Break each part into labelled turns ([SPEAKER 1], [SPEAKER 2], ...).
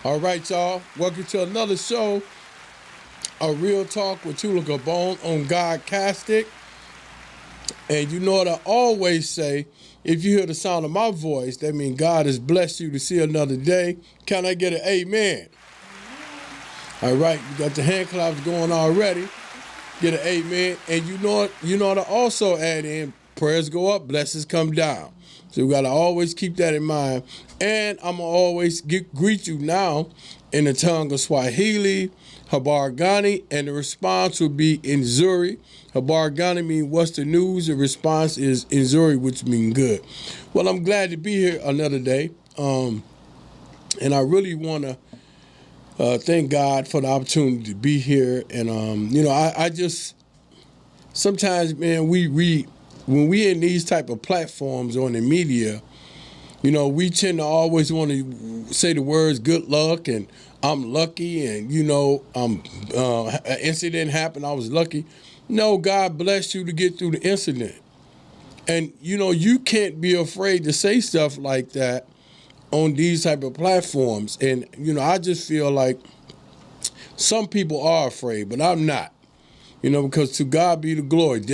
[SPEAKER 1] All right, y'all. Welcome to another show, A Real Talk with Tula Kabone on Godcastic. And you know what I always say, if you hear the sound of my voice, that means God has blessed you to see another day. Can I get an amen? All right, you got the hand claps going already. Get an amen. And you know what I also add in, prayers go up, blessings come down. So we got to always keep that in mind. And I'm going to always greet you now in the tongue of Swahili, Habargani, and the response will be Nzuri. Habargani means what's the news? The response is Nzuri, which means good. Well, I'm glad to be here another day. And I really want to thank God for the opportunity to be here. And, I just, sometimes, man, when we in these type of platforms on the media, we tend to always want to say the words good luck and I'm lucky and, an incident happened, I was lucky. No, God bless you to get through the incident. And, you can't be afraid to say stuff like that on these type of platforms. And, I just feel like some people are afraid, but I'm not. Because to God be the glory.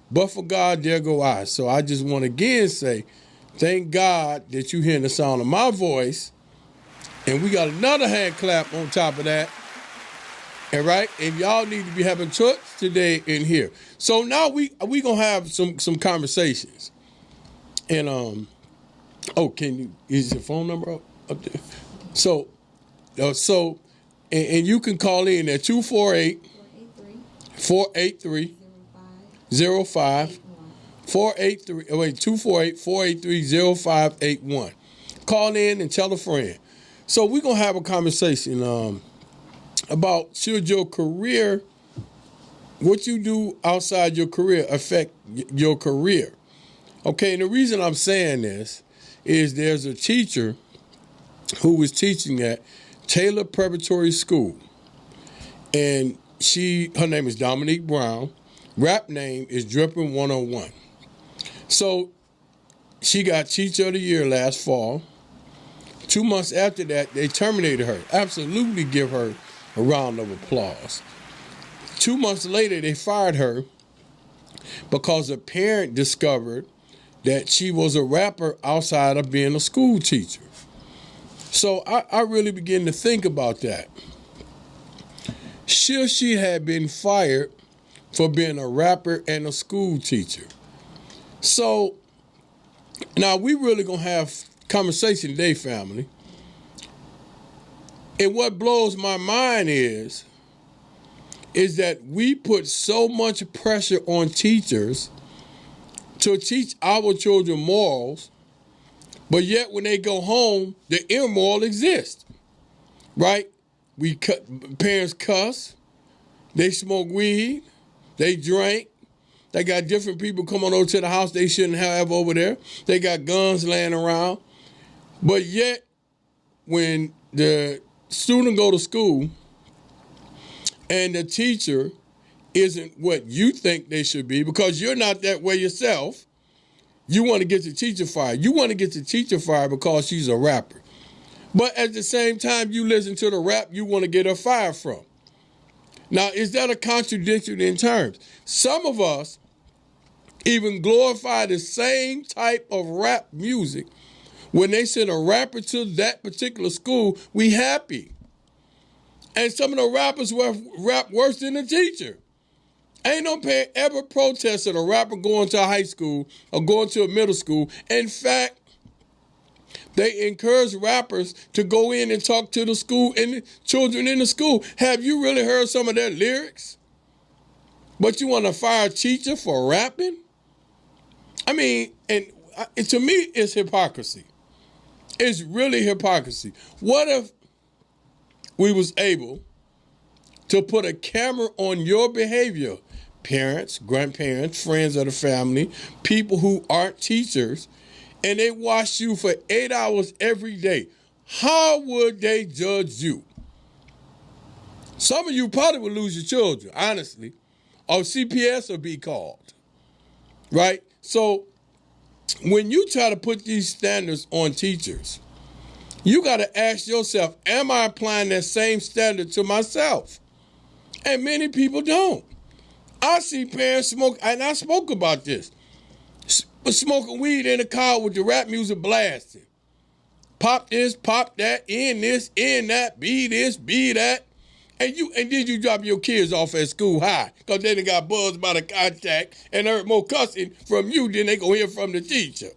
[SPEAKER 1] But for God, there go I. So I just want to again say, thank God that you hearing the sound of my voice. And we got another hand clap on top of that. All right? And y'all need to be having church today in here. So now we going to have some conversations. And, is your phone number up there? So, and you can call in at 248 483 05 483 248 483 0581. Call in and tell a friend. So we're gonna have a conversation about should your career, what you do outside your career, affect your career. Okay, and the reason I'm saying this is there's a teacher who was teaching at Taylor Preparatory School, and her name is Dominique Brown. Rap name is Drippin' 101. So she got Teacher of the Year last fall. 2 months after that, they terminated her. Absolutely give her a round of applause. 2 months later, they fired her because a parent discovered that she was a rapper outside of being a school teacher. So I really began to think about that. Should she have been fired for being a rapper and a school teacher? So now we really gonna have conversation today, family. And what blows my mind is that we put so much pressure on teachers to teach our children morals, but yet when they go home, the immoral exists, right? Parents cuss, they smoke weed, they drink, they got different people coming over to the house they shouldn't have over there. They got guns laying around. But yet, when the student go to school and the teacher isn't what you think they should be, because you're not that way yourself, you want to get the teacher fired. You want to get the teacher fired because she's a rapper. But at the same time, you listen to the rap you want to get her fired from. Now, is that a contradiction in terms? Some of us even glorify the same type of rap music. When they send a rapper to that particular school, we happy. And some of the rappers rap worse than the teacher. Ain't no parent ever protested a rapper going to a high school or going to a middle school. In fact, they encourage rappers to go in and talk to the school and the children in the school. Have you really heard some of their lyrics? But you want to fire a teacher for rapping? I mean, and to me, it's hypocrisy. It's really hypocrisy. What if we was able to put a camera on your behavior, parents, grandparents, friends of the family, people who aren't teachers, and they watch you for 8 hours every day? How would they judge you? Some of you probably would lose your children, honestly, or CPS will be called, right? So when you try to put these standards on teachers, You got to ask yourself, am I applying that same standard to myself? And many people don't. I see parents smoke, and I spoke about this, smoking weed in the car with the rap music blasting. Pop this, pop that, in this, in that, be this, be that. And then you drop your kids off at school high because they done got buzzed by the contact and heard more cussing from you than they gonna hear from the teacher.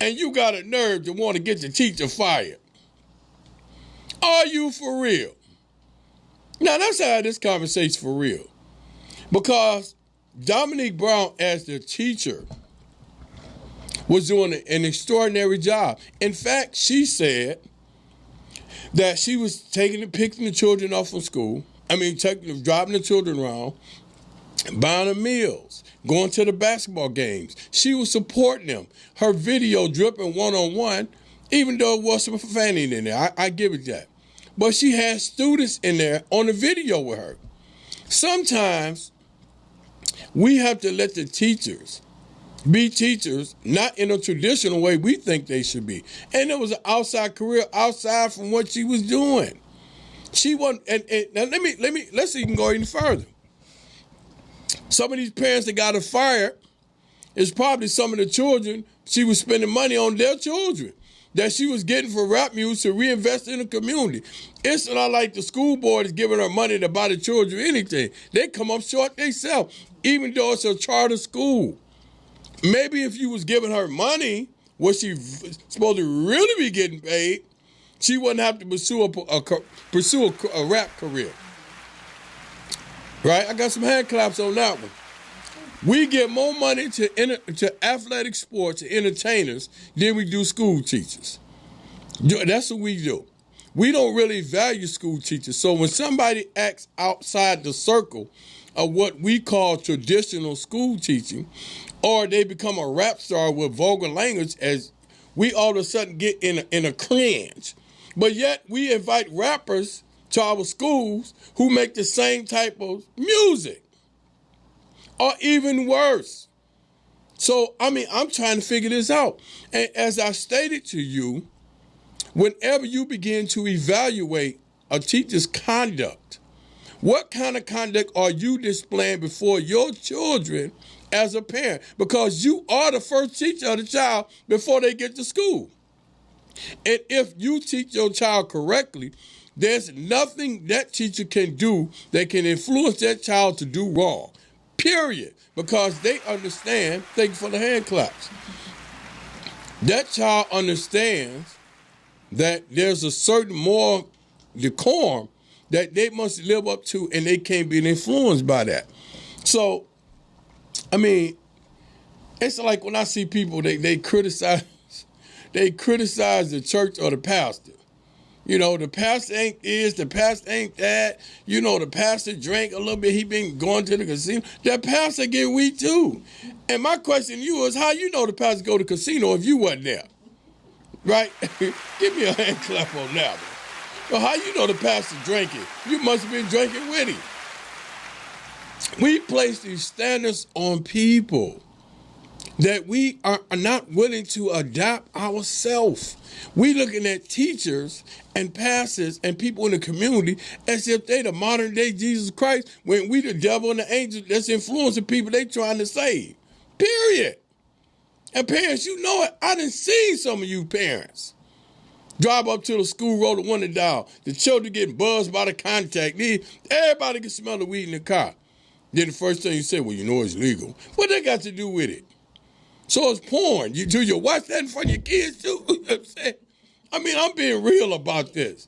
[SPEAKER 1] And you got a nerve to want to get the teacher fired. Are you for real? Now, that's how this conversation's for real. Because Dominique Brown, as the teacher, was doing an extraordinary job. In fact, she said that she was picking the children off from school. Driving the children around, buying them meals, going to the basketball games. She was supporting them. Her video dripping one-on-one, even though it was some profanity in there. I give it that. But she had students in there on the video with her. Sometimes we have to let the teachers be teachers, not in a traditional way we think they should be. And it was an outside career, outside from what she was doing. She wasn't, and now let's even go even further. Some of these parents that got her fired is probably some of the children she was spending money on their children that she was getting for rap music to reinvest in the community. It's not like the school board is giving her money to buy the children anything. They come up short themselves, even though it's a charter school. Maybe if you was giving her money, what she supposed to really be getting paid, she wouldn't have to pursue a rap career. Right? I got some hand claps on that one. We give more money to athletic sports and entertainers than we do school teachers. That's what we do. We don't really value school teachers. So when somebody acts outside the circle of what we call traditional school teaching, or they become a rap star with vulgar language, as we all of a sudden get in a cringe. But yet we invite rappers to our schools who make the same type of music, or even worse. So, I'm trying to figure this out. And as I stated to you, whenever you begin to evaluate a teacher's conduct, what kind of conduct are you displaying before your children as a parent? Because you are the first teacher of the child before they get to school. And if you teach your child correctly, there's nothing that teacher can do that can influence that child to do wrong. Period. Because they understand, thank you for the hand claps. That child understands that there's a certain moral decorum that they must live up to, and they can't be influenced by that. So, it's like when I see people, they criticize the church or the pastor. You know, the pastor ain't this, the pastor ain't that. You know, the pastor drank a little bit, he been going to the casino. That pastor get weak too. And my question to you is, how you know the pastor go to the casino if you wasn't there? Right? Give me a hand clap on that one. Well, how you know the pastor drinking? You must have been drinking with him. We place these standards on people that we are not willing to adopt ourselves. We looking at teachers and pastors and people in the community as if they the modern day Jesus Christ, when we the devil and the angel that's influencing people they trying to save. Period. And parents, you know it. I done seen some of you parents drive up to the school, roll the window down. The children getting buzzed by the contact. Everybody can smell the weed in the car. Then the first thing you say, well, you know it's legal. What they got to do with it? So it's porn. Do you watch that in front of your kids too? You know what I'm saying? I'm being real about this.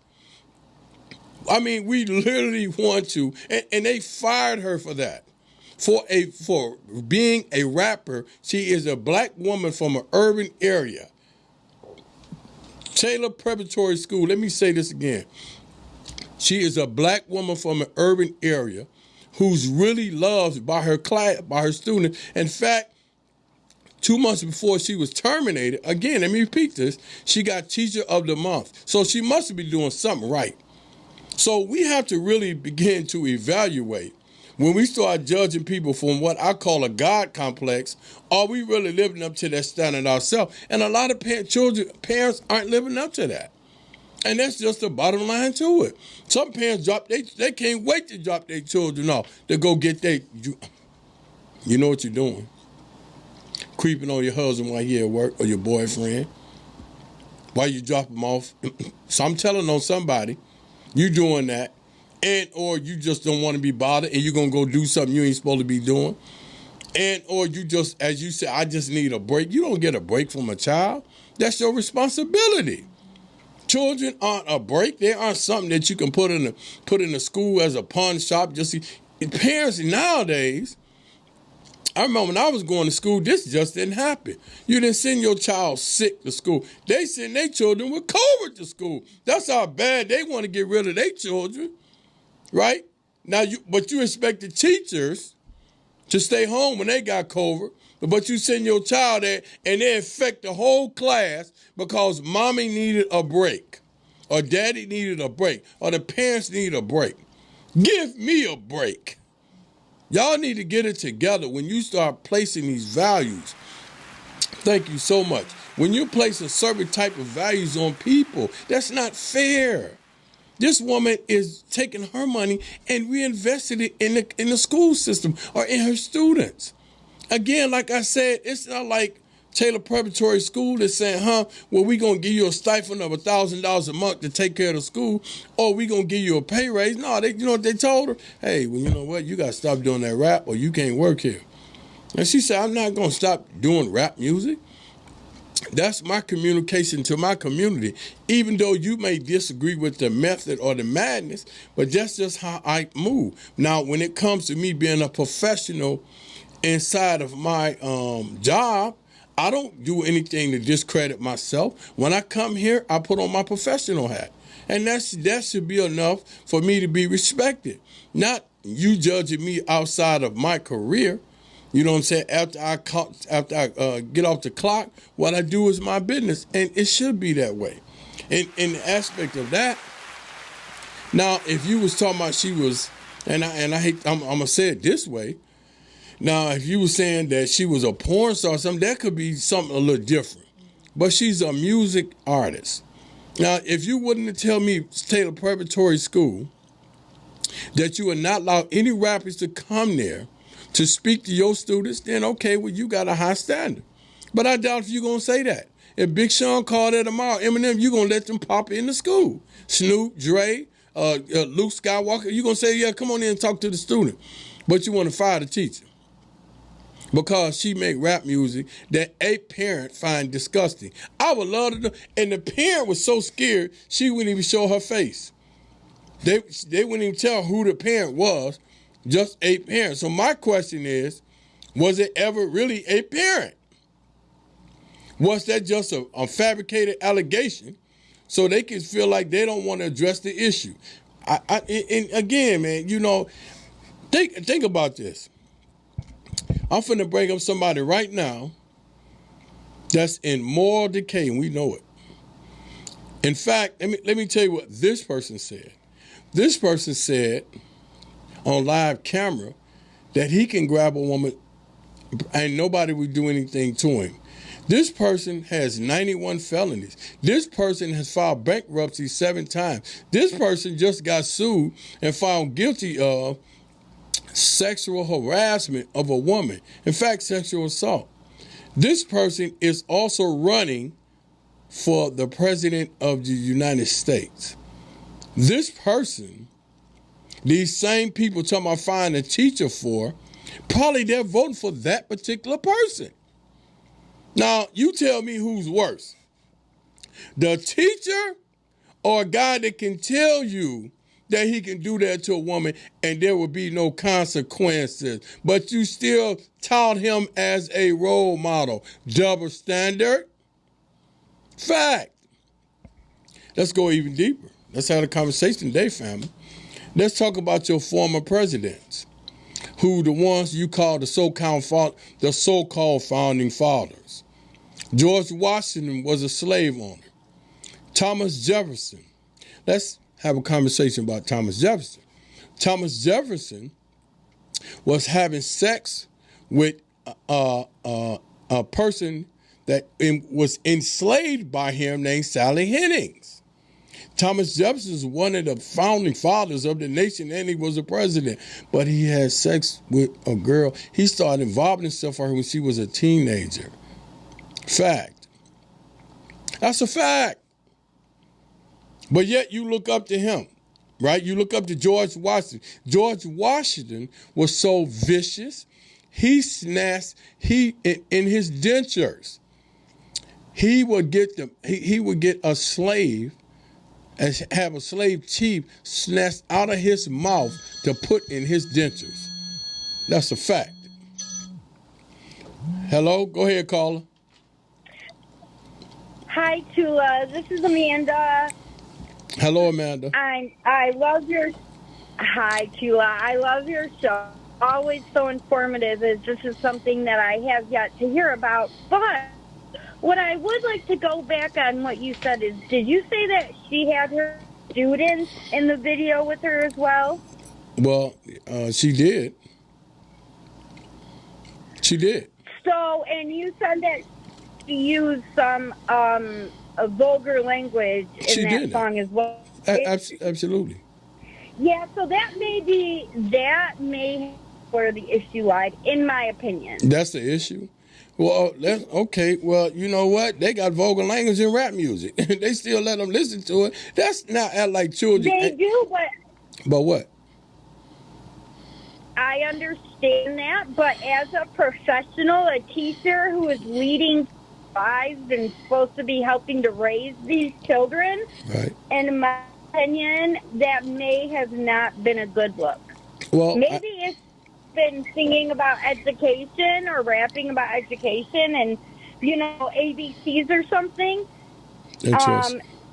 [SPEAKER 1] We literally want to, and they fired her for that. For being a rapper. She is a black woman from an urban area. Taylor Preparatory School, let me say this again. She is a black woman from an urban area who's really loved by her class, by her students. In fact, 2 months before she was terminated, again, let me repeat this, she got Teacher of the Month. So she must be doing something right. So we have to really begin to evaluate When we start judging people from what I call a God complex, are we really living up to that standard ourselves? And a lot of parents aren't living up to that. And that's just the bottom line to it. Some parents they can't wait to drop their children off to go get you know what you're doing. Creeping on your husband while you're at work or your boyfriend. While you drop them off. So I'm telling on somebody, you doing that. And or you just don't want to be bothered and you're going to go do something you ain't supposed to be doing. And or you just, as you said, I just need a break. You don't get a break from a child. That's your responsibility. Children aren't a break. They aren't something that you can put in the school as a pawn shop. Parents nowadays, I remember when I was going to school, this just didn't happen. You didn't send your child sick to school. They send their children with COVID to school. That's how bad they want to get rid of their children, right? Now, but you expect the teachers to stay home when they got COVID, but you send your child there and they infect the whole class because mommy needed a break or daddy needed a break or the parents need a break. Give me a break. Y'all need to get it together when you start placing these values. Thank you so much. When you place a certain type of values on people, that's not fair. This woman is taking her money and reinvesting it in the school system or in her students. Again, like I said, it's not like Taylor Preparatory School is saying, well, we're going to give you a stipend of $1,000 a month to take care of the school, or we're going to give you a pay raise. No, you know what they told her? Hey, well, you know what? You got to stop doing that rap or you can't work here. And she said, I'm not going to stop doing rap music. That's my communication to my community, even though you may disagree with the method or the madness, but that's just how I move. Now, when it comes to me being a professional inside of my job, I don't do anything to discredit myself. When I come here, I put on my professional hat. And that should be enough for me to be respected. Not you judging me outside of my career. You know what I'm saying? After I get off the clock, what I do is my business. And it should be that way. And in the aspect of that, now, if you was talking about she was, and I hate, I'm going to say it this way. Now, if you were saying that she was a porn star or something, that could be something a little different. But she's a music artist. Now, if you wouldn't tell me, Taylor Preparatory School, that you would not allow any rappers to come there to speak to your students, then okay, well, you got a high standard. But I doubt if you're going to say that. If Big Sean called there tomorrow, Eminem, you're going to let them pop in the school. Snoop, Dre, Luke Skywalker, you're going to say, yeah, come on in and talk to the student. But you want to fire the teacher because she make rap music that a parent find disgusting. I would love to know. And the parent was so scared, she wouldn't even show her face. They wouldn't even tell who the parent was, just a parent. So my question is, was it ever really a parent? Was that just a fabricated allegation so they can feel like they don't want to address the issue? And again, man, you know, think about this. I'm finna bring up somebody right now that's in moral decay, and we know it. In fact, let me tell you what this person said. This person said on live camera that he can grab a woman and nobody would do anything to him. This person has 91 felonies. This person has filed bankruptcy 7 times. This person just got sued and found guilty of sexual harassment of a woman. In fact, sexual assault. This person is also running for the president of the United States. This person, these same people talking about finding a teacher for, probably they're voting for that particular person. Now, you tell me who's worse. The teacher or a guy that can tell you that he can do that to a woman and there will be no consequences, but you still tout him as a role model. Double standard. Fact. Let's go even deeper. Let's have a conversation today, family. Let's talk about your former presidents, who the ones you call the so-called founding fathers. George Washington was a slave owner. Thomas Jefferson. Let's have a conversation about Thomas Jefferson. Thomas Jefferson was having sex with a person that was enslaved by him named Sally Hemings. Thomas Jefferson was one of the founding fathers of the nation, and he was a president. But he had sex with a girl. He started involving himself with her when she was a teenager. Fact. That's a fact. But yet you look up to him, right? You look up to George Washington. George Washington was so vicious. He snatched, in his dentures, he would get a slave, and have a slave chief snatched out of his mouth to put in his dentures. That's a fact. Hello? Go ahead, caller.
[SPEAKER 2] Hi, Tula. This is Amanda.
[SPEAKER 1] Hello, Amanda.
[SPEAKER 2] I love your... Hi, Tula. I love your show. Always so informative. This is something that I have yet to hear about. But what I would like to go back on what you said is, did you say that she had her students in the video with her as well?
[SPEAKER 1] Well, she did. She did.
[SPEAKER 2] So, and you said that she used some vulgar language in that song as well.
[SPEAKER 1] Absolutely.
[SPEAKER 2] Yeah, so that may where the issue lied, in my opinion.
[SPEAKER 1] That's the issue? Well, okay. Well, you know what? They got vulgar language in rap music. They still let them listen to it. That's not like children.
[SPEAKER 2] They do,
[SPEAKER 1] But what?
[SPEAKER 2] I understand that, but as a professional, a teacher who is leading lives and supposed to be helping to raise these children,
[SPEAKER 1] right?
[SPEAKER 2] And in my opinion, that may have not been a good look.
[SPEAKER 1] Well,
[SPEAKER 2] maybe it's been singing about education or rapping about education and, ABCs or something.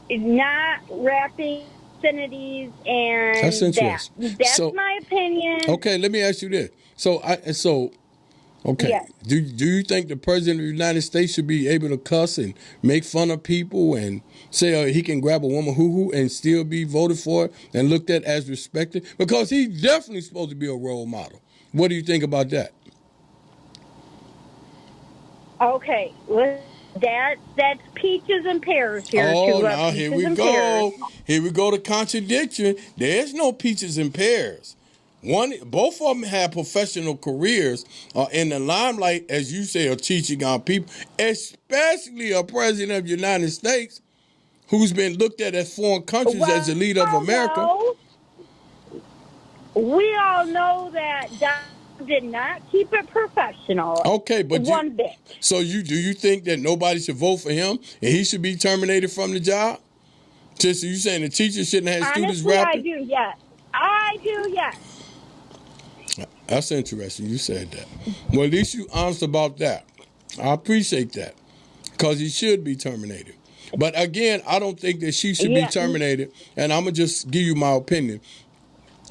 [SPEAKER 2] Not rapping obscenities and
[SPEAKER 1] that's interesting.
[SPEAKER 2] That's my opinion.
[SPEAKER 1] Okay, let me ask you this. Okay.
[SPEAKER 2] Yes.
[SPEAKER 1] Do you think the president of the United States should be able to cuss and make fun of people and say he can grab a woman hoo-hoo and still be voted for and looked at as respected? Because he's definitely supposed to be a role model. What do you think about that?
[SPEAKER 2] Okay, that's peaches and pears here.
[SPEAKER 1] Oh, now here we go. Here we go to contradiction. There's no peaches and pears. Both of them have professional careers in the limelight, as you say, of teaching our people, especially a president of the United States who's been looked at as foreign countries as the leader of America.
[SPEAKER 2] We all know that Donald did not keep it professional.
[SPEAKER 1] Okay, but
[SPEAKER 2] one bit.
[SPEAKER 1] So do you think that nobody should vote for him and he should be terminated from the job? Just you saying the teacher shouldn't have students rapping?
[SPEAKER 2] I do, yes.
[SPEAKER 1] That's interesting. You said that. Well, at least you honest about that. I appreciate that because he should be terminated. But again, I don't think that she should be terminated. And I'm going to just give you my opinion.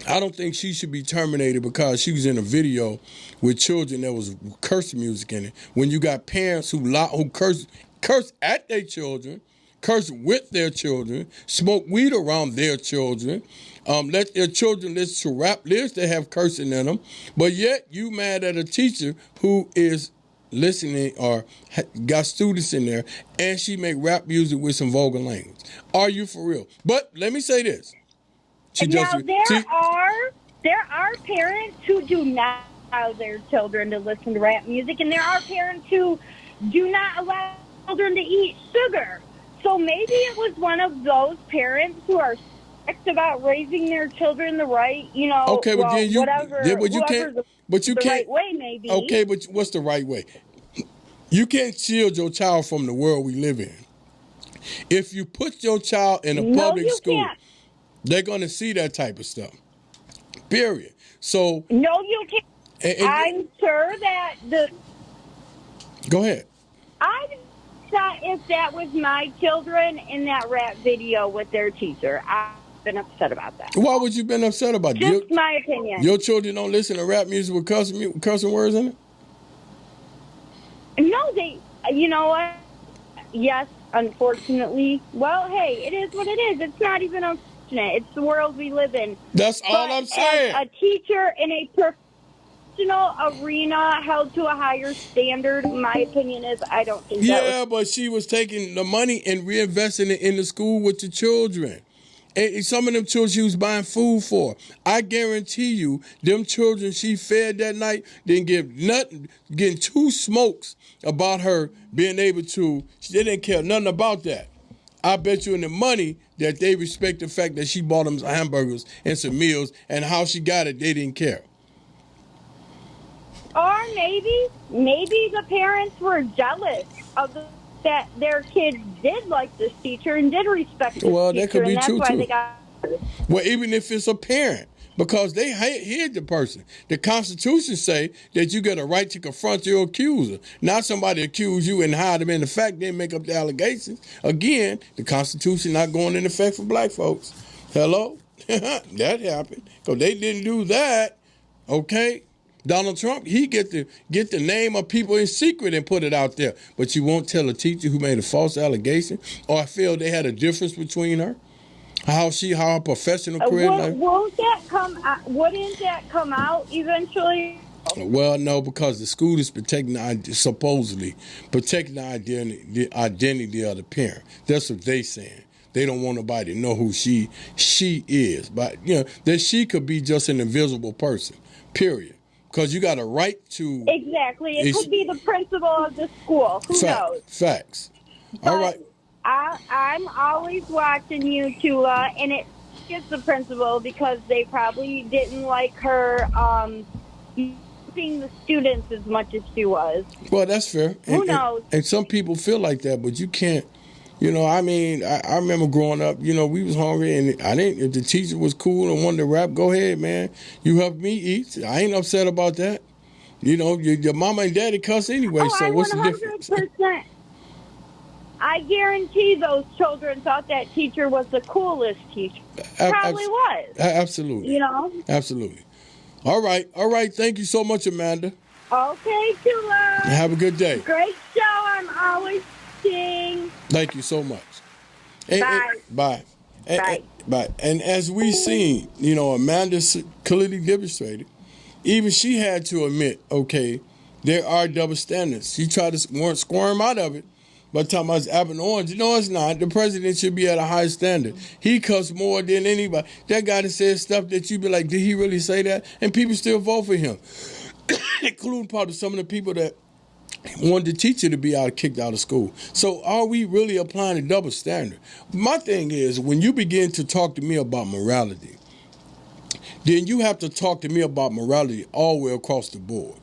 [SPEAKER 1] I don't think she should be terminated because she was in a video with children that was curse music in it. When you got parents who curse at their children, curse with their children, smoke weed around their children, let their children listen to rap lyrics that have cursing in them, but yet you mad at a teacher who is listening or got students in there and she make rap music with some vulgar language. Are you for real? But let me say this.
[SPEAKER 2] There are parents who do not allow their children to listen to rap music, and there are parents who do not allow children to eat sugar. So maybe it was one of those parents who are strict about raising their children the right,
[SPEAKER 1] Okay, but then you can't. But you can't.
[SPEAKER 2] Right way, maybe.
[SPEAKER 1] Okay, but what's the right way? You can't shield your child from the world we live in. If you put your child in a public school, they're going to see that type of stuff. Period. So
[SPEAKER 2] no, you can't. I'm sure that
[SPEAKER 1] Go ahead.
[SPEAKER 2] I'm not if that was my children in that rap video with their teacher. I've been upset about that.
[SPEAKER 1] Why would you been upset about it?
[SPEAKER 2] Just my opinion.
[SPEAKER 1] Your children don't listen to rap music with cussing words in it?
[SPEAKER 2] No, you know what? Yes, unfortunately. Well, hey, it is what it is. It's not even unfortunate. It's the world we live in.
[SPEAKER 1] That's all I'm saying.
[SPEAKER 2] As a teacher in a educational arena held to a higher standard, my opinion is I don't think that
[SPEAKER 1] Yeah, but she was taking the money and reinvesting it in the school with the children. And some of them children she was buying food for. I guarantee you, them children she fed that night didn't give nothing, getting two smokes about her being able to. They didn't care nothing about that. I bet you in the money that they respect the fact that she bought them some hamburgers and some meals, and how she got it, they didn't care.
[SPEAKER 2] Or maybe the parents were jealous of that their kids did like this teacher and did respect this
[SPEAKER 1] Well,
[SPEAKER 2] teacher,
[SPEAKER 1] that could be
[SPEAKER 2] and that's
[SPEAKER 1] true
[SPEAKER 2] why
[SPEAKER 1] too.
[SPEAKER 2] they got.
[SPEAKER 1] Well, even if it's a parent, because they hid the person. The Constitution say that you got a right to confront your accuser, not somebody accuse you and hide them in the fact they make up the allegations. Again, the Constitution not going into effect for black folks. Hello? That happened. Because they didn't do that, okay? Donald Trump, he get the name of people in secret and put it out there. But you won't tell a teacher who made a false allegation or feel they had a difference between her. How her professional career.
[SPEAKER 2] Wouldn't that come out eventually?
[SPEAKER 1] Well, no, because the school is supposedly protecting the identity of the parent. That's what they saying. They don't want nobody to know who she is. But that she could be just an invisible person. Period. Because you got a right to.
[SPEAKER 2] Exactly. It could be the principal of the school. Who knows?
[SPEAKER 1] Facts.
[SPEAKER 2] But
[SPEAKER 1] all right.
[SPEAKER 2] I'm always watching you, Tula, and it's the principal because they probably didn't like her seeing the students as much as she was.
[SPEAKER 1] Well, that's fair.
[SPEAKER 2] Who knows?
[SPEAKER 1] And some people feel like that, but you can't. I mean, I remember growing up, we was hungry, and if the teacher was cool and wanted to rap, go ahead, man. You helped me eat. I ain't upset about that. Your mama and daddy cuss anyway, so what's the difference?
[SPEAKER 2] 100%. I guarantee those children thought that teacher was the coolest teacher. Probably was.
[SPEAKER 1] Absolutely. Absolutely. All right. Thank you so much, Amanda.
[SPEAKER 2] Okay, Tula.
[SPEAKER 1] Have a good day.
[SPEAKER 2] Great show. I'm always seeing.
[SPEAKER 1] Thank you so much.
[SPEAKER 2] Bye.
[SPEAKER 1] Bye.
[SPEAKER 2] Bye.
[SPEAKER 1] And as we seen, Amanda clearly demonstrated, even she had to admit, okay, there are double standards. She tried to squirm out of it. But talking about apple and orange, it's not. The president should be at a high standard. He cussed more than anybody. That guy that says stuff that you be like, did he really say that? And people still vote for him, including probably some of the people that wanted the teacher to be kicked out of school. So are we really applying a double standard? My thing is, when you begin to talk to me about morality, then you have to talk to me about morality all the way across the board.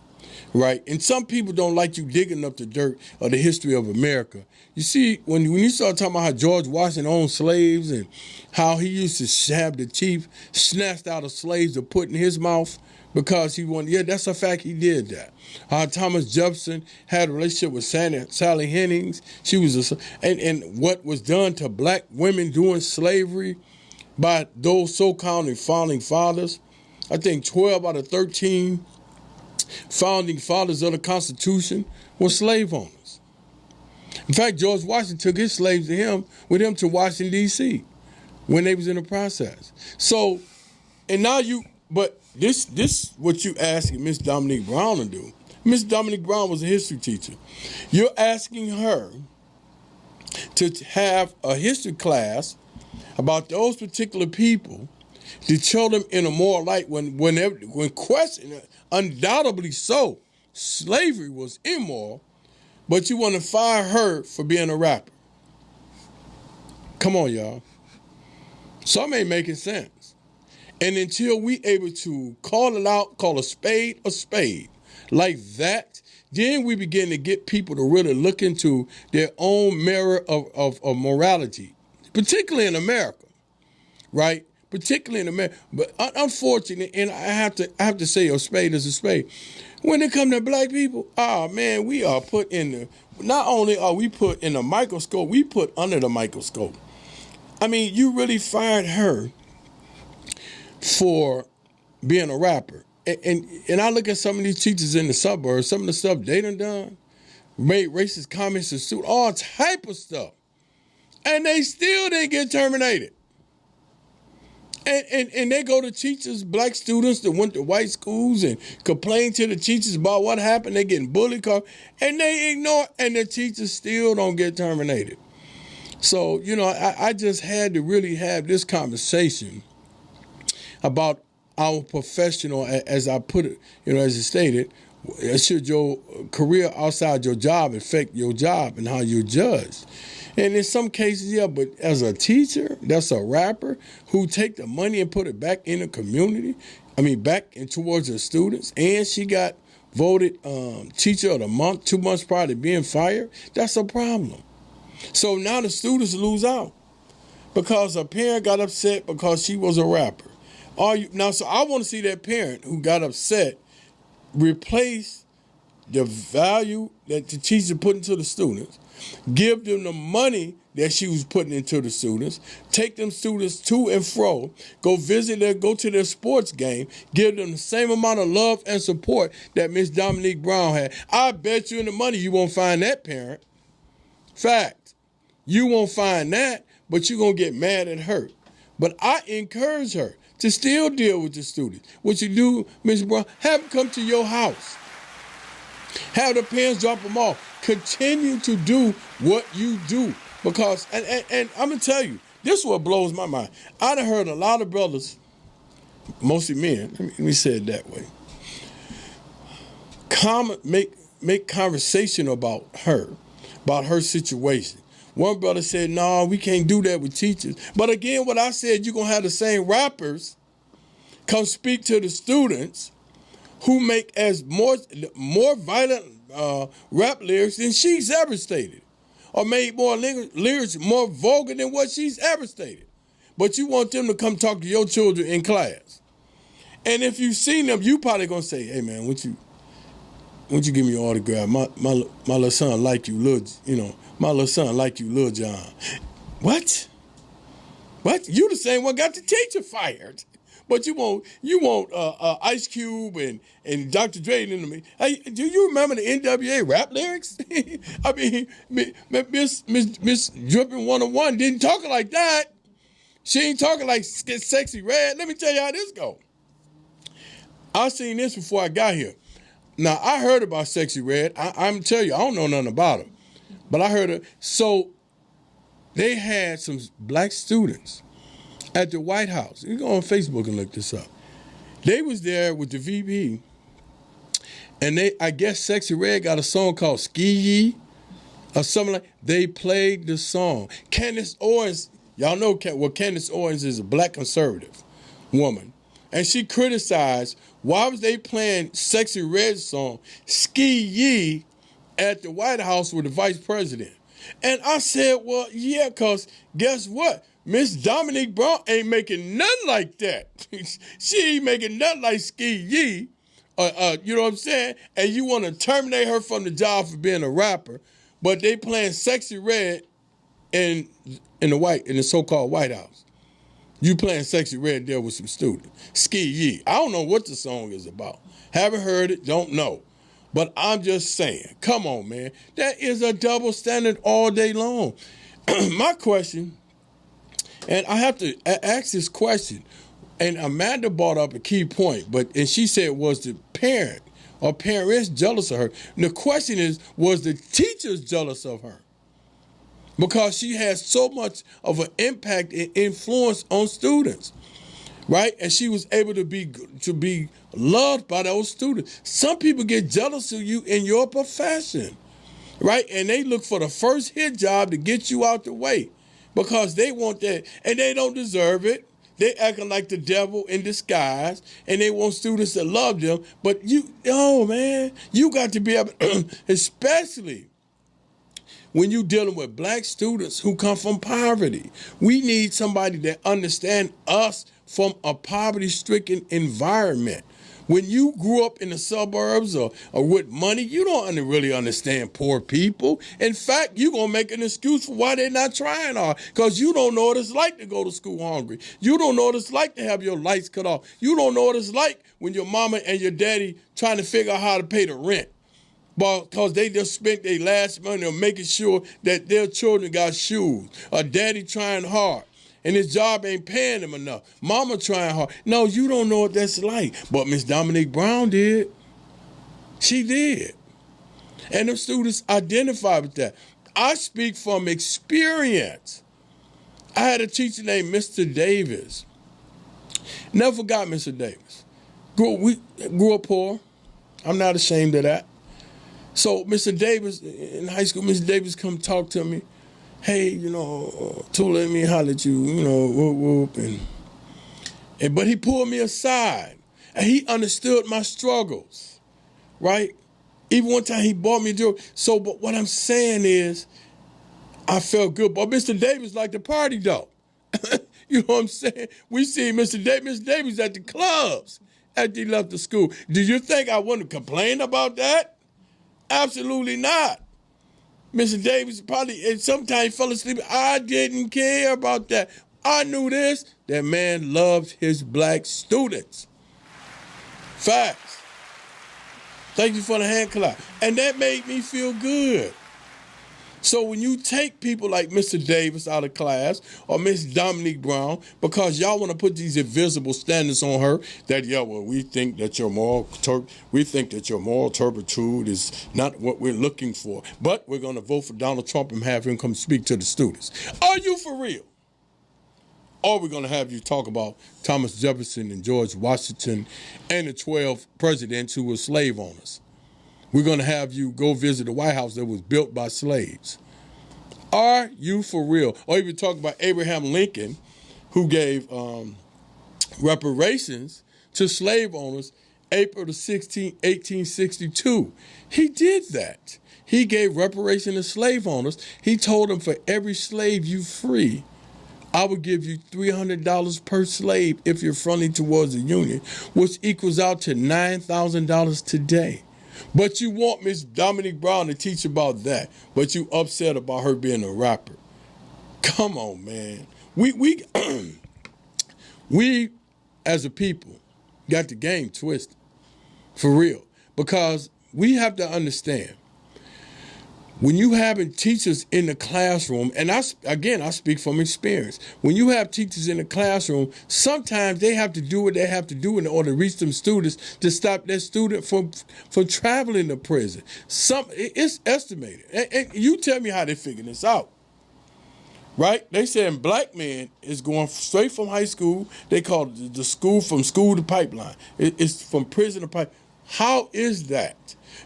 [SPEAKER 1] Right? And some people don't like you digging up the dirt of the history of America. You see, when you start talking about how George Washington owned slaves and how he used to have the teeth snatched out of slaves to put in his mouth because he wanted, that's a fact, he did that. How Thomas Jefferson had a relationship with Sally Hemings. She was and what was done to black women during slavery by those so-called founding fathers. I think 12 out of 13 founding fathers of the Constitution were slave owners. In fact, George Washington took his slaves with him to Washington, D.C. when they was in the process. So, and now but this what you asking Miss Dominique Brown to do. Miss Dominique Brown was a history teacher. You're asking her to have a history class about those particular people to show them in a moral light when questioned. Undoubtedly so, slavery was immoral, but you want to fire her for being a rapper. Come on, y'all. Some ain't making sense. And until we able to call it out, call a spade like that, then we begin to get people to really look into their own mirror of morality, particularly in America, right? Particularly in America. But unfortunately, and I have to say a spade is a spade. When it comes to black people, man, we are put not only are we put in a microscope, we put under the microscope. I mean, you really fired her for being a rapper. And I look at some of these teachers in the suburbs, some of the stuff they done, made racist comments and suit, all type of stuff. And they still didn't get terminated. And they go to teachers, black students that went to white schools and complain to the teachers about what happened. They're getting bullied, and they ignore, and the teachers still don't get terminated. So, I just had to really have this conversation about our professional, as I put it, as it stated, should your career outside your job affect your job and how you're judged? And in some cases, yeah, but as a teacher, that's a rapper who take the money and put it back in the community, back and towards the students, and she got voted Teacher of the Month 2 months prior to being fired, that's a problem. So now the students lose out because a parent got upset because she was a rapper. So I want to see that parent who got upset replace the value that the teacher put into the students, give them the money that she was putting into the students, take them students to and fro, go to their sports game, give them the same amount of love and support that Miss Dominique Brown had. I bet you in the money you won't find that parent. Fact. You won't find that, but you're going to get mad and hurt. But I encourage her to still deal with the students. What you do, Ms. Brown, have them come to your house. Have the parents drop them off. Continue to do what you do. Because, and I'm going to tell you, this is what blows my mind. I done heard a lot of brothers, mostly men, let me say it that way, make conversation about her situation. One brother said, no, we can't do that with teachers. But again, what I said, you're going to have the same rappers come speak to the students who make as more violent rap lyrics than she's ever stated, or made more lyrics more vulgar than what she's ever stated. But you want them to come talk to your children in class. And if you've seen them, you probably going to say, hey, man, won't you give me your autograph? My little son like you, my little son like you, Lil John. What? You the same one got the teacher fired. But you want Ice Cube and Dr. Dre and them. Hey, do you remember the NWA rap lyrics? Miss Drippin' 101 didn't talk like that. She ain't talking like Sexy Red. Let me tell you how this go. I seen this before I got here. Now, I heard about Sexy Red. I'm telling you, I don't know nothing about her. But I heard her. So they had some black students at the White House. You go on Facebook and look this up. They was there with the VP, and I guess Sexy Red got a song called Ski Yee or something like that. They played the song. Candace Owens, y'all know Candace Owens is a black conservative woman. And she criticized, why was they playing Sexy Red's song, Ski Yee, at the White House with the vice president? And I said, well, yeah, because guess what? Miss Dominique Brown ain't making nothing like that. She ain't making nothing like Ski Yee. You know what I'm saying? And you want to terminate her from the job for being a rapper, but they playing Sexy Red in the so-called White House. You playing Sexy Red there with some students. Ski Yee. I don't know what the song is about. Haven't heard it, don't know. But I'm just saying, come on, man. That is a double standard all day long. My question, and I have to ask this question, and Amanda brought up a key point, and she said, was the parent or parents jealous of her? And the question is, was the teachers jealous of her? Because she has so much of an impact and influence on students, right? And she was able to be loved by those students. Some people get jealous of you in your profession, right? And they look for the first hit job to get you out the way because they want that, and they don't deserve it. They acting like the devil in disguise, and they want students to love them. But you got to be able, especially when you're dealing with black students who come from poverty. We need somebody that understands us from a poverty-stricken environment. When you grew up in the suburbs or with money, you don't really understand poor people. In fact, you're going to make an excuse for why they're not trying hard, because you don't know what it's like to go to school hungry. You don't know what it's like to have your lights cut off. You don't know what it's like when your mama and your daddy trying to figure out how to pay the rent, because they just spent their last money on making sure that their children got shoes. A daddy trying hard. and his job ain't paying him enough. Mama trying hard. No, you don't know what that's like. But Miss Dominique Brown did. She did. And the students identify with that. I speak from experience. I had a teacher named Mr. Davis. Never forgot Mr. Davis. We grew up poor. I'm not ashamed of that. So Mr. Davis, in high school, Mr. Davis come talk to me. Hey, Tula, let me holler at you, whoop, whoop. But he pulled me aside. And he understood my struggles, right? Even one time he bought me a drink. So, but what I'm saying is, I felt good. But Mr. Davis liked to party, though. You know what I'm saying? We see Mr. Davis at the clubs after he left the school. Do you think I wouldn't complain about that? Absolutely not. Mr. Davis probably, sometimes fell asleep. I didn't care about that. I knew this. That man loved his black students. Facts. Thank you for the hand clap. And that made me feel good. So when you take people like Mr. Davis out of class or Miss Dominique Brown, because y'all want to put these invisible standards on her, that we think that your moral turpitude is not what we're looking for, but we're going to vote for Donald Trump and have him come speak to the students. Are you for real? Or we're going to have you talk about Thomas Jefferson and George Washington and the 12 presidents who were slave owners. We're going to have you go visit the White House that was built by slaves. Are you for real? Or even talk about Abraham Lincoln, who gave reparations to slave owners April the 16th, 1862. He did that. He gave reparation to slave owners. He told them for every slave you free, I would give you $300 per slave if you're friendly towards the Union, which equals out to $9,000 today. But you want Miss Dominique Brown to teach about that, but you upset about her being a rapper. Come on, man. We we as a people got the game twisted, for real, because we have to understand, when you having teachers in the classroom, and I speak from experience. When you have teachers in the classroom, sometimes they have to do what they have to do in order to reach them students to stop that student from traveling to prison. It's estimated. And you tell me how they figure this out, right? They saying black men is going straight from high school. They call it the school to pipeline. It's from prison to pipeline. How is that?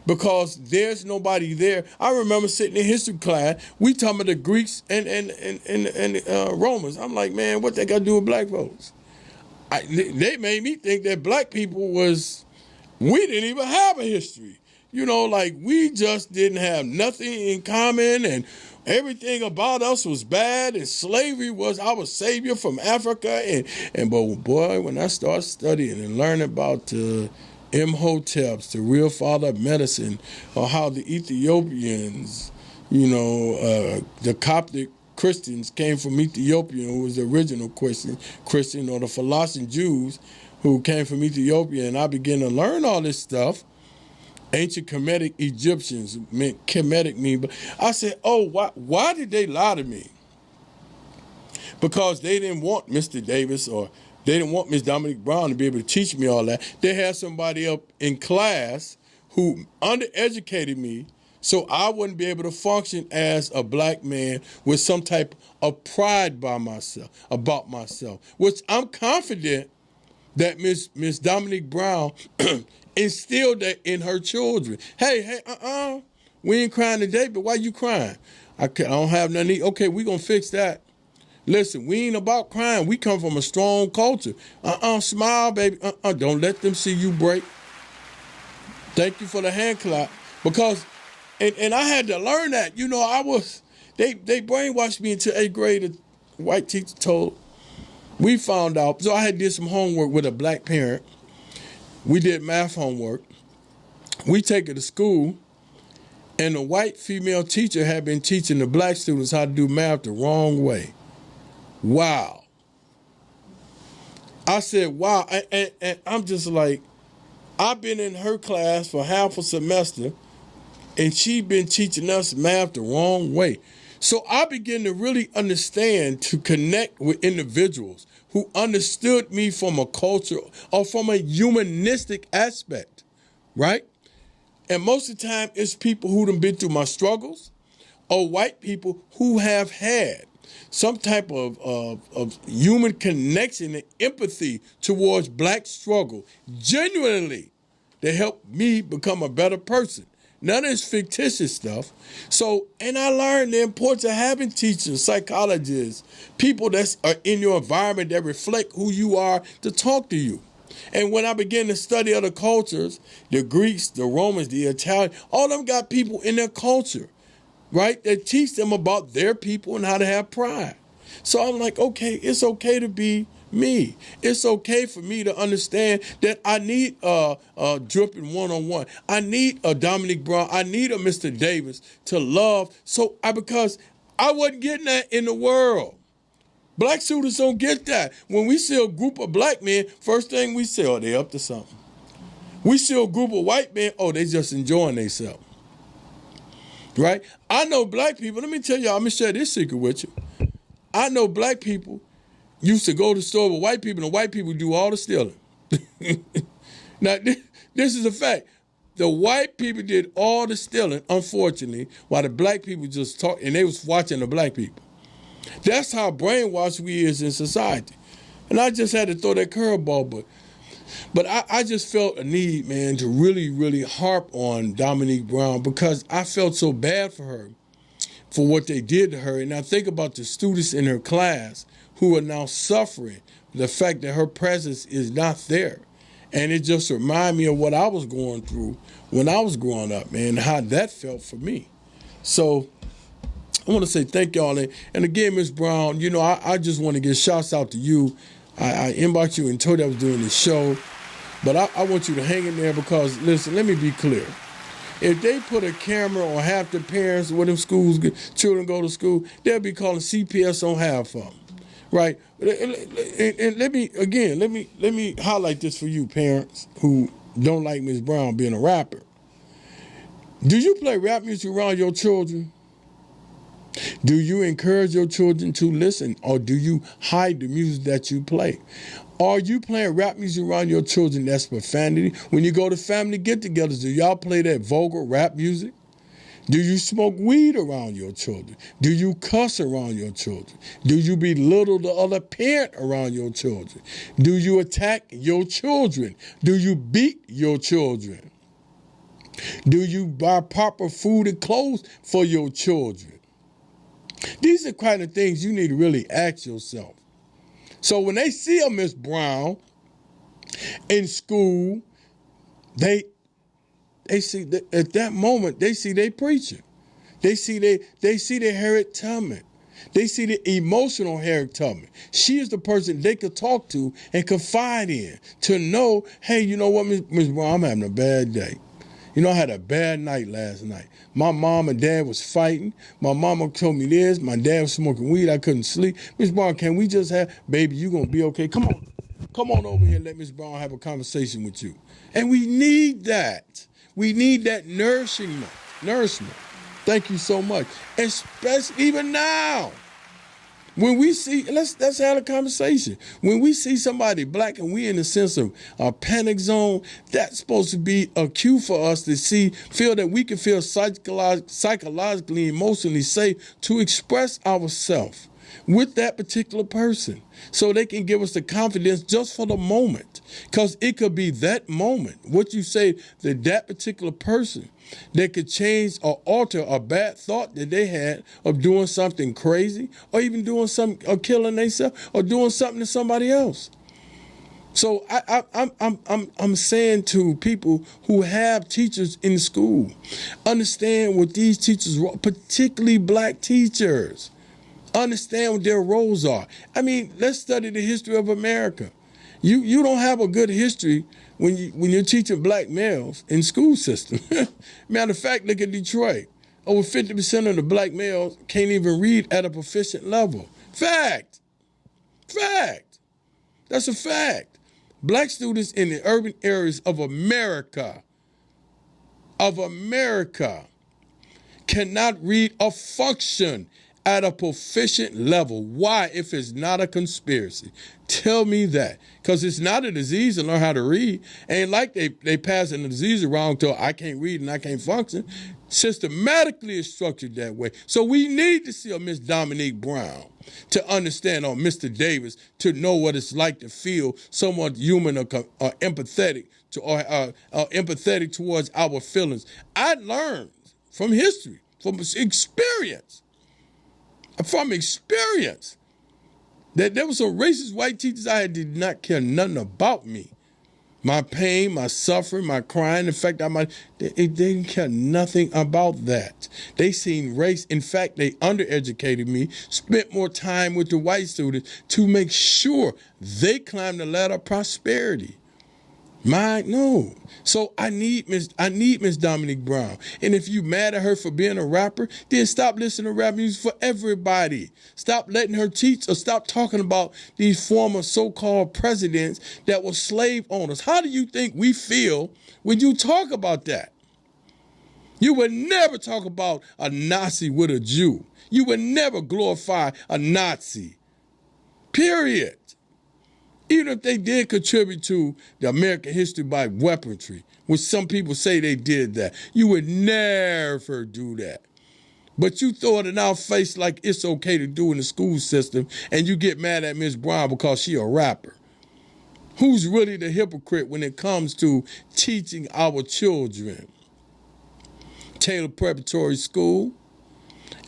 [SPEAKER 1] Because there's nobody there. I remember sitting in history class, we talking about the Greeks and Romans. I'm like, man, what they got to do with black folks? They made me think that black people we didn't even have a history. We just didn't have nothing in common, and everything about us was bad, and slavery was our savior from Africa. But boy, when I started studying and learning about Imhotep, the real father of medicine, or how the Ethiopians, the Coptic Christians came from Ethiopia, who was the original Christian, or the Philossian Jews who came from Ethiopia, and I began to learn all this stuff. Ancient Kemetic Egyptians, but I said, why did they lie to me? Because they didn't want Mr. Davis or they didn't want Miss Dominique Brown to be able to teach me all that. They had somebody up in class who undereducated me so I wouldn't be able to function as a black man with some type of pride about myself, which I'm confident that Miss Dominique Brown instilled that in her children. Hey, we ain't crying today, but why you crying? I don't have nothing to eat. Okay, we gonna fix that. Listen, we ain't about crying. We come from a strong culture. Smile, baby. Don't let them see you break. Thank you for the hand clap. Because, and I had to learn that. They brainwashed me into 8th grade. A white teacher told. We found out. So I had did some homework with a black parent. We did math homework. We take it to school. And the white female teacher had been teaching the black students how to do math the wrong way. Wow. I said, wow. And I'm just like, I've been in her class for half a semester, and she been teaching us math the wrong way. So I began to really understand, to connect with individuals who understood me from a culture or from a humanistic aspect, right? And most of the time, it's people who done been through my struggles, or white people who have had some type of human connection and empathy towards black struggle, genuinely, to help me become a better person. None of this fictitious stuff. So, and I learned the importance of having teachers, psychologists, people that are in your environment that reflect who you are, to talk to you. And when I began to study other cultures, the Greeks, the Romans, the Italians, all of them got people in their culture, right, that teach them about their people and how to have pride. So I'm like, okay, it's okay to be me. It's okay for me to understand that I need dripping one-on-one. I need a Dominique Brown. I need a Mr. Davis to love. Because I wasn't getting that in the world. Black students don't get that. When we see a group of black men, first thing we say, oh, they up to something. We see a group of white men, oh, they just enjoying themselves. Right? I know black people, let me tell you, I'm going to share this secret with you. I know black people used to go to the store with white people, and the white people do all the stealing. Now, this is a fact. The white people did all the stealing, unfortunately, while the black people just talk, and they was watching the black people. That's how brainwashed we is in society. And I just had to throw that curveball, but I just felt a need, man, to really, really harp on Dominique Brown, because I felt so bad for her, for what they did to her. And I think about the students in her class who are now suffering the fact that her presence is not there. And it just reminded me of what I was going through when I was growing up, man, how that felt for me. So I want to say thank y'all. And again, Ms. Brown, you know, I just want to give shouts out to you. I inboxed you and told you I was doing this show. But I want you to hang in there, because, listen, let me be clear. If they put a camera on half the parents where them children go to school, they'll be calling CPS on half of them, right? And let me highlight this for you parents who don't like Ms. Brown being a rapper. Do you play rap music around your children? Do you encourage your children to listen, or do you hide the music that you play? Are you playing rap music around your children that's profanity? When you go to family get-togethers, do y'all play that vulgar rap music? Do you smoke weed around your children? Do you cuss around your children? Do you belittle the other parent around your children? Do you attack your children? Do you beat your children? Do you buy proper food and clothes for your children? These are the kind of things you need to really ask yourself. So when they see a Miss Brown in school, they see that at that moment they see they preacher. They see the Harriet Tubman. They see the emotional Harriet Tubman. She is the person they could talk to and confide in, to know, hey, you know what, Miss Brown, I'm having a bad day. You know, I had a bad night last night. My mom and dad was fighting. My mama told me this. My dad was smoking weed. I couldn't sleep. Miss Brown, can we just baby, you gonna be okay? Come on over here and let Miss Brown have a conversation with you. And we need that. We need that nourishment. Thank you so much. Especially even now. When we see, let's have a conversation. When we see somebody black and we in the sense of a panic zone, that's supposed to be a cue for us to feel that we can feel psychologically, emotionally safe to express ourselves with that particular person, so they can give us the confidence just for the moment. Because it could be that moment, what you say, that particular person that could change or alter a bad thought that they had of doing something crazy, or even doing something, or killing themselves, or doing something to somebody else. So I'm saying to people who have teachers in school, understand what these teachers, particularly black teachers, understand what their roles are. I mean, let's study the history of America. You don't have a good history when you're teaching black males in school system. Matter of fact, look at Detroit. Over 50% of the black males can't even read at a proficient level. Fact. That's a fact. Black students in the urban areas of America cannot read or function at a proficient level. Why, if it's not a conspiracy? Tell me that. Because it's not a disease to learn how to read. Ain't like they passing the disease around till I can't read and I can't function. Systematically it's structured that way. So we need to see a Miss Dominique Brown to understand, or Mr. Davis, to know what it's like to feel somewhat human or empathetic to, or empathetic towards our feelings. I learned from history, from experience, that there were some racist white teachers I had did not care nothing about me. My pain, my suffering, my crying, the fact they didn't care nothing about that. They seen race. In fact, they undereducated me, spent more time with the white students to make sure they climbed the ladder of prosperity. No. So I need Miss Dominique Brown. And if you mad at her for being a rapper, then stop listening to rap music for everybody. Stop letting her teach, or stop talking about these former so-called presidents that were slave owners. How do you think we feel when you talk about that? You would never talk about a Nazi with a Jew. You would never glorify a Nazi. Period. Even if they did contribute to the American history by weaponry, which some people say they did that, you would never do that. But you throw it in our face like it's okay to do in the school system, and you get mad at Miss Brown because she a rapper. Who's really the hypocrite when it comes to teaching our children? Taylor Preparatory School.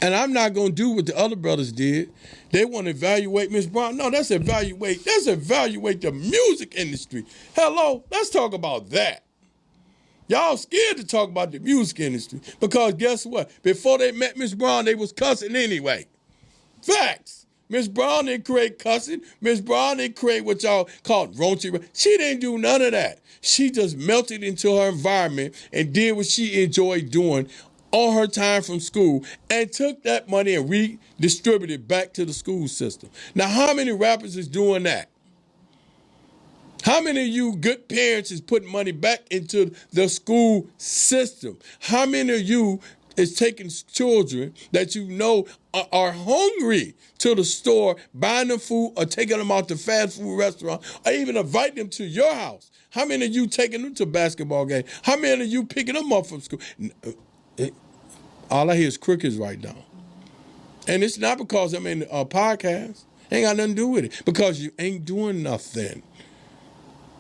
[SPEAKER 1] And I'm not going to do what the other brothers did. They want to evaluate Miss Brown. No, that's evaluate the music industry. Hello, let's talk about that. Y'all scared to talk about the music industry because guess what? Before they met Miss Brown, they was cussing anyway. Facts. Miss Brown didn't create cussing. Miss Brown didn't create what y'all called raunchy. She didn't do none of that. She just melted into her environment and did what she enjoyed doing on her time from school and took that money and redistributed it back to the school system. Now, how many rappers is doing that? How many of you good parents is putting money back into the school system? How many of you is taking children that you know are hungry to the store, buying them food or taking them out to fast food restaurant or even invite them to your house? How many of you taking them to basketball game? How many of you picking them up from school? All I hear is crickets right now. And it's not because I'm in a podcast. Ain't got nothing to do with it. Because you ain't doing nothing.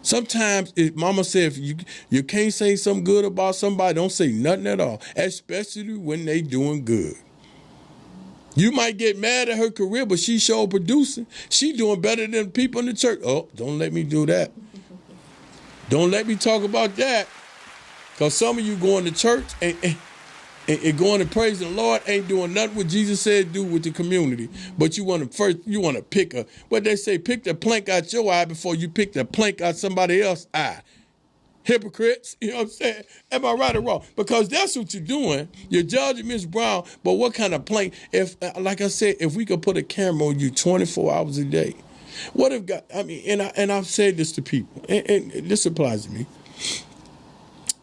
[SPEAKER 1] Sometimes, Mama said, if you can't say something good about somebody, don't say nothing at all. Especially when they doing good. You might get mad at her career, but she sure producing. She doing better than people in the church. Oh, don't let me do that. Don't let me talk about that. Because some of you going to church and going to praise the Lord ain't doing nothing what Jesus said do with the community. But you want to pick what they say, pick the plank out your eye before you pick the plank out somebody else's eye. Hypocrites, you know what I'm saying? Am I right or wrong? Because that's what you're doing. You're judging Miss Brown, but what kind of plank? If, like I said, if we could put a camera on you 24 hours a day, what if God, and I've said this to people, and this applies to me.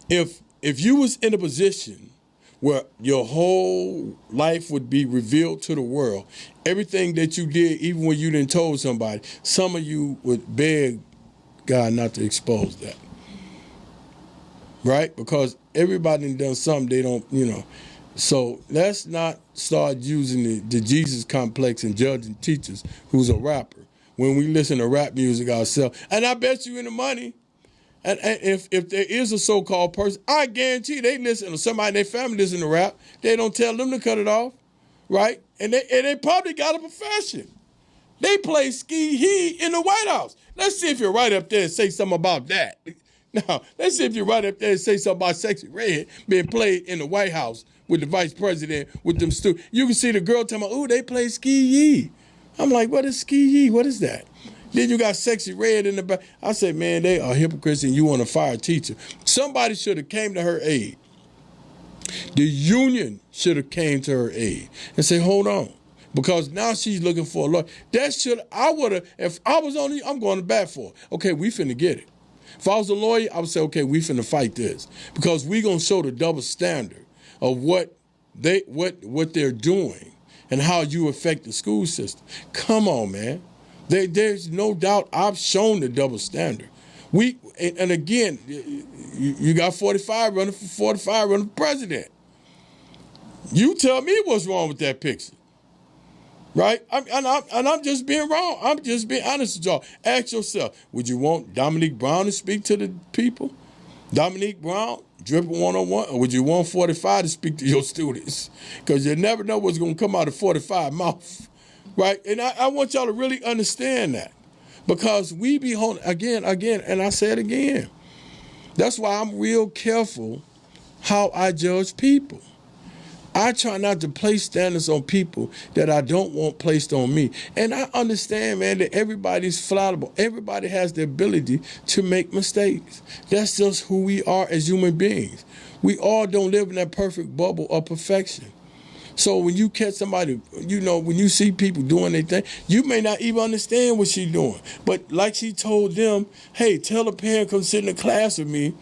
[SPEAKER 1] If you was in a position where your whole life would be revealed to the world, everything that you did, even when you didn't told somebody, some of you would beg God not to expose that. Right? Because everybody done something they don't, So let's not start using the Jesus complex and judging teachers who's a rapper when we listen to rap music ourselves. And I bet you in the money, and if there is a so-called person, I guarantee they listen to somebody in their family listen to rap. They don't tell them to cut it off, right? And they probably got a profession. They play ski-hee in the White House. Let's see if you're right up there and say something about that. Now, let's see if you're right up there and say something about Sexy Red being played in the White House with the vice president, with them students. You can see the girl talking about, they play ski-hee. I'm like, what is ski-hee? What is that? Then you got Sexy Red in the back. I said, man, they are hypocrites and you want to fire a teacher. Somebody should have came to her aid. The union should have came to her aid and say, hold on. Because now she's looking for a lawyer. If I was on you, I'm going to bat for it. Okay, we finna get it. If I was a lawyer, I would say, okay, we finna fight this. Because we going to show the double standard of what they're doing. and how you affect the school system. Come on, man. There's no doubt I've shown the double standard. And again, you got 45 running for president. You tell me what's wrong with that picture. Right? I'm just being wrong. I'm just being honest with y'all. Ask yourself, would you want Dominique Brown to speak to the people? Dominique Brown, Dripping 101, or would you want 45 to speak to your students? Because you never know what's going to come out of 45 mouth. Right? And I want y'all to really understand that. Because we be holding, again, and I say it again. That's why I'm real careful how I judge people. I try not to place standards on people that I don't want placed on me. And I understand, man, that everybody's fallible. Everybody has the ability to make mistakes. That's just who we are as human beings. We all don't live in that perfect bubble of perfection. So when you catch somebody, when you see people doing their thing, you may not even understand what she's doing. But like she told them, hey, tell a parent come sit in the class with me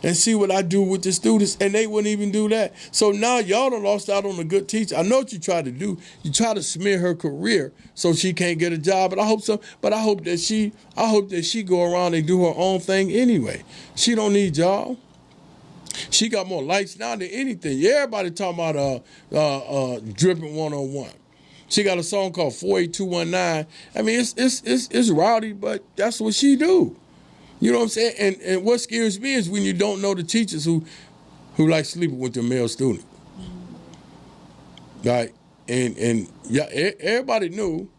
[SPEAKER 1] and see what I do with the students, and they wouldn't even do that. So now y'all done lost out on a good teacher. I know what you try to do. You try to smear her career so she can't get a job, but I hope so. But I hope that she go around and do her own thing anyway. She don't need y'all. She got more likes now than anything. Everybody talking about Dripping 101. She got a song called 48219. I mean, it's rowdy, but that's what she do. You know what I'm saying? And what scares me is when you don't know the teachers who like sleeping with the male student. Right? And yeah, everybody knew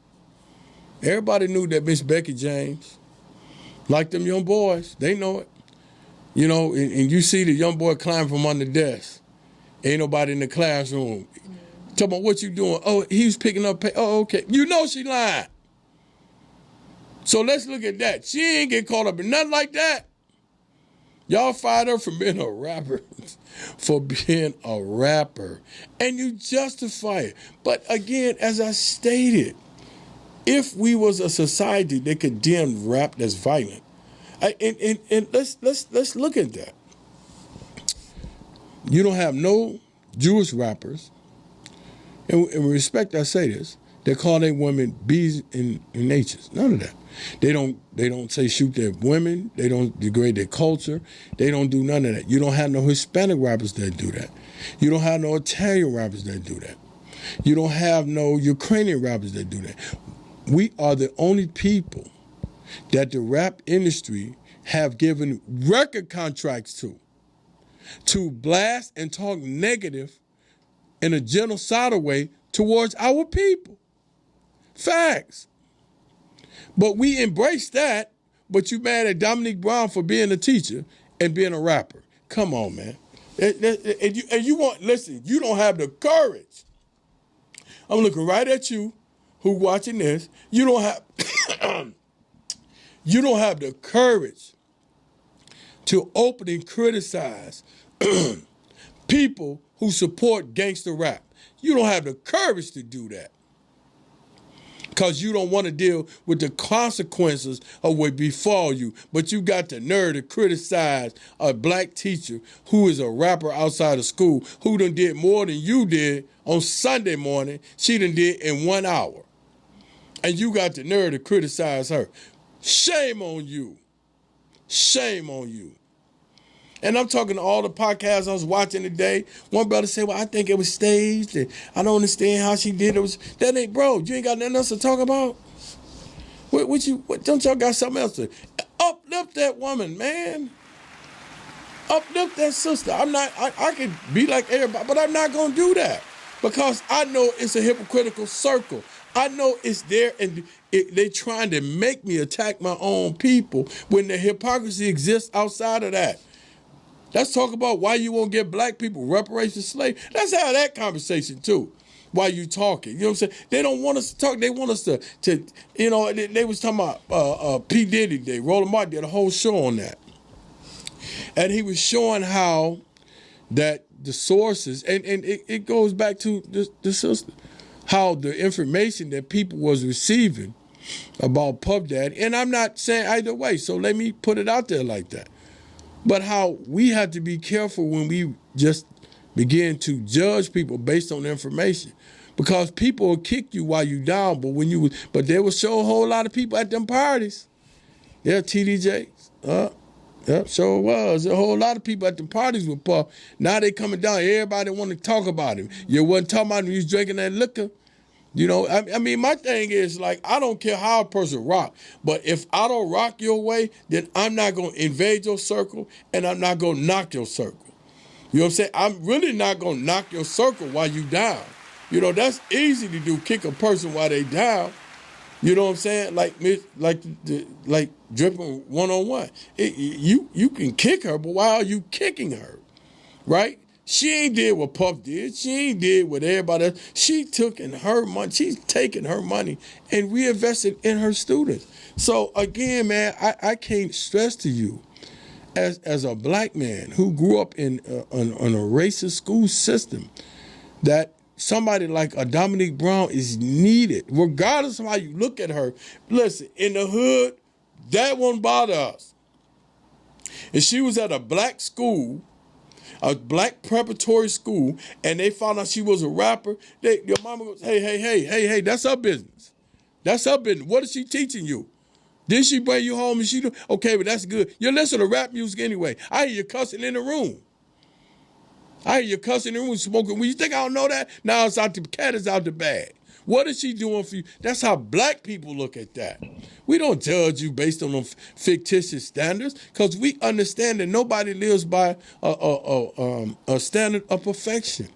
[SPEAKER 1] that Miss Becky James liked them young boys. They know it. You know, and you see the young boy climb from under the desk. Ain't nobody in the classroom. Talking about what you doing. Oh, he was picking up pay. Oh, okay. You know she lying. So let's look at that. She ain't get caught up in nothing like that. Y'all fired her for being a rapper. And you justify it. But again, as I stated, if we was a society that condemned rap that's violent, and let's look at that. You don't have no Jewish rappers, and in respect I say this, they call their women bees in natures. None of that. They don't say shoot their women. They don't degrade their culture. They don't do none of that. You don't have no Hispanic rappers that do that. You don't have no Italian rappers that do that. You don't have no Ukrainian rappers that do that. We are the only people that the rap industry have given record contracts to blast and talk negative in a genocidal way towards our people. Facts. But we embrace that, but you mad at Dominique Brown for being a teacher and being a rapper. Come on, man. And you don't have the courage. I'm looking right at you who watching this. You don't have you don't have the courage to openly criticize people who support gangster rap. You don't have the courage to do that because you don't want to deal with the consequences of what befall you. But you got the nerve to criticize a black teacher who is a rapper outside of school who done did more than you did on Sunday morning. She done did in 1 hour. And you got the nerve to criticize her. Shame on you. Shame on you. And I'm talking to all the podcasts I was watching today. One brother said, well, I think it was staged, and I don't understand how she did it. That ain't, bro, you ain't got nothing else to talk about? Don't y'all got something else to? Uplift that woman, man. Uplift that sister. I could be like everybody, but I'm not going to do that because I know it's a hypocritical circle. I know it's there, and they trying to make me attack my own people when the hypocrisy exists outside of that. Let's talk about why you won't give black people reparations for slavery. Let's have that conversation too. While you talking, you know what I'm saying? They don't want us to talk. They want us to you know. They was talking about P. Diddy Day. Roland Martin did a whole show on that, and he was showing how that the sources and it goes back to the system, how the information that people was receiving about Puff Daddy. And I'm not saying either way. So let me put it out there like that. But how we have to be careful when we just begin to judge people based on information. Because people will kick you while you down, but there will show a whole lot of people at them parties. Yeah, TDJs. Yep, sure was. A whole lot of people at the parties with Puff. Now they coming down. Everybody want to talk about him. You wasn't talking about him. You was drinking that liquor. You know, I mean, my thing is, like, I don't care how a person rock, but if I don't rock your way, then I'm not going to invade your circle, and I'm not going to knock your circle. You know what I'm saying? I'm really not going to knock your circle while you down. You know, that's easy to do, kick a person while they down. You know what I'm saying? Like dripping one-on-one. You can kick her, but why are you kicking her? Right? She ain't did what Puff did. She ain't did what everybody else. She took in her money. She's taking her money and reinvested in her students. So again, man, I can't stress to you, as a black man who grew up in a racist school system, that somebody like a Dominique Brown is needed, regardless of how you look at her. Listen, in the hood, that won't bother us. If she was at a black school, a black preparatory school, and they found out she was a rapper, your mama goes, hey, that's her business. That's her business. What is she teaching you? Did she bring you home and she do? Okay, but that's good. You listen to rap music anyway. I hear you cussing in the room. I hear you cussing in the room, smoking. When you think I don't know that? Now it's out, the cat is out the bag. What is she doing for you? That's how black people look at that. We don't judge you based on fictitious standards, because we understand that nobody lives by a standard of perfection.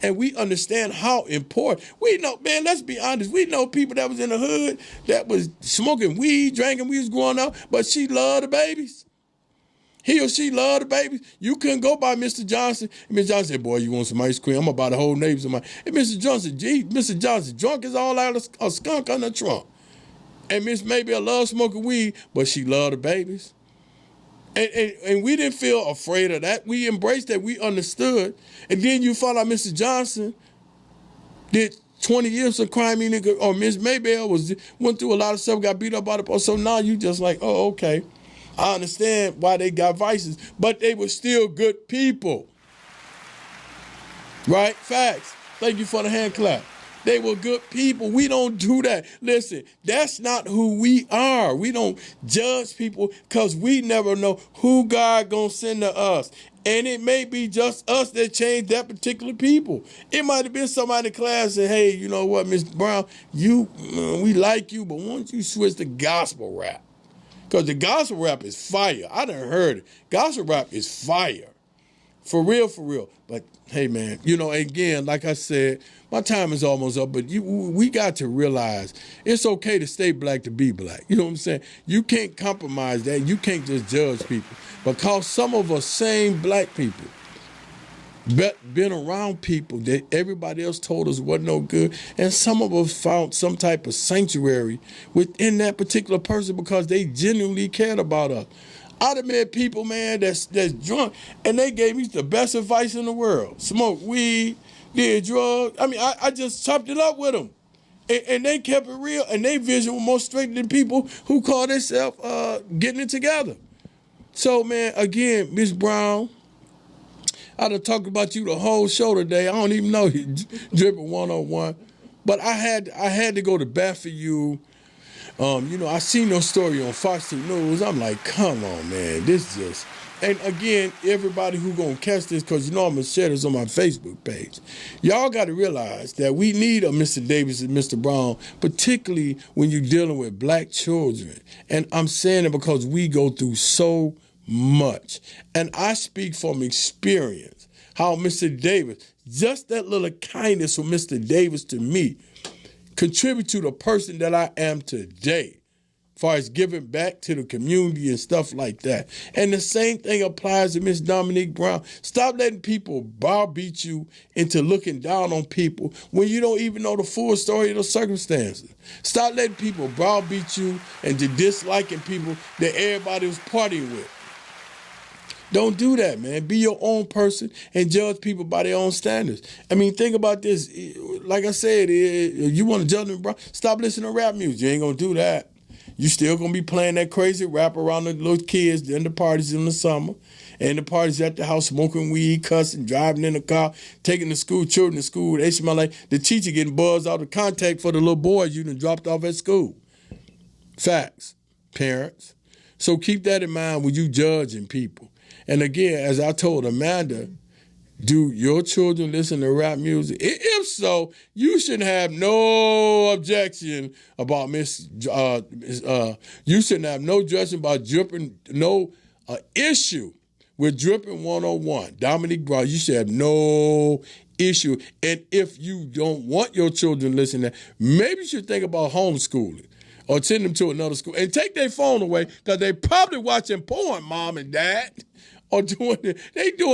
[SPEAKER 1] And we understand how important. We know, man, let's be honest. We know people that was in the hood that was smoking weed, drinking, we was growing up, but she loved the babies. He or she loved the babies. You couldn't go by Mr. Johnson. And Mr. Johnson said, boy, you want some ice cream? I'm about to hold neighbors of mine. And Mr. Johnson, Mr. Johnson, drunk as all out of a skunk on the trunk. And Miss Maybell loved smoking weed, but she loved the babies. And we didn't feel afraid of that. We embraced that. We understood. And then you found out Mr. Johnson did 20 years of crime, or Miss Maybell went through a lot of stuff, got beat up by the police. So now you just like, oh, okay. I understand why they got vices, but they were still good people. Right? Facts. Thank you for the hand clap. They were good people. We don't do that. Listen, that's not who we are. We don't judge people because we never know who God gonna send to us. And it may be just us that changed that particular people. It might have been somebody in class that, hey, you know what, Mr. Brown, we like you, but why don't you switch to gospel rap? Because the gospel rap is fire. I done heard it. Gospel rap is fire. For real, for real. But, hey, man, again, like I said, my time is almost up, but we got to realize it's okay to stay black to be black. You know what I'm saying? You can't compromise that. You can't just judge people. Because some of us same black people been around people that everybody else told us wasn't no good, and some of us found some type of sanctuary within that particular person because they genuinely cared about us. I done met people, man, that's drunk, and they gave me the best advice in the world. Smoke weed, did drugs. I mean, I just chopped it up with them. And they kept it real, and they vision was more straight than people who call themselves getting it together. So, man, again, Miss Brown, I done talked about you the whole show today. I don't even know you dripping 101. But I had to go to bat for you. I seen your story on Fox 2 News. I'm like, come on, man. This just... And again, everybody who gonna catch this, because I'm gonna share this on my Facebook page. Y'all got to realize that we need a Mr. Davis and Mr. Brown, particularly when you're dealing with black children. And I'm saying it because we go through so much. And I speak from experience, how Mr. Davis, just that little kindness from Mr. Davis to me, contribute to the person that I am today, as far as giving back to the community and stuff like that. And the same thing applies to Miss Dominique Brown. Stop letting people browbeat you into looking down on people when you don't even know the full story of the circumstances. Stop letting people browbeat you into disliking people that everybody was partying with. Don't do that, man. Be your own person and judge people by their own standards. I mean, think about this. Like I said, if you want to judge them, stop listening to rap music. You ain't going to do that. You still going to be playing that crazy rap around the little kids in the parties in the summer. and the parties at the house, smoking weed, cussing, driving in the car, taking the school children to school. They smell like the teacher getting buzzed out of contact for the little boys you done dropped off at school. Facts, parents. So keep that in mind when you judging people. And again, as I told Amanda, do your children listen to rap music? If so, you should have no objection about you shouldn't have no objection about issue with Dripping 101. Dominique Brown, you should have no issue. And if you don't want your children listening, maybe you should think about homeschooling or send them to another school and take their phone away because they probably watching porn, mom and dad. Or doing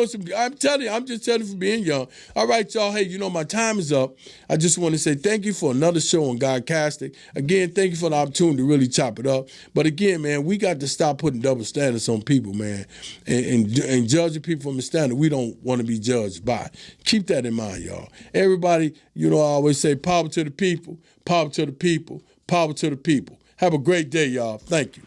[SPEAKER 1] some, I'm telling you, I'm just telling you for being young. All right, y'all. Hey, my time is up. I just want to say thank you for another show on Godcastic. Again, thank you for the opportunity to really chop it up. But again, man, we got to stop putting double standards on people, man, and judging people from the standard we don't want to be judged by. Keep that in mind, y'all. Everybody, I always say power to the people, power to the people, power to the people. Have a great day, y'all. Thank you.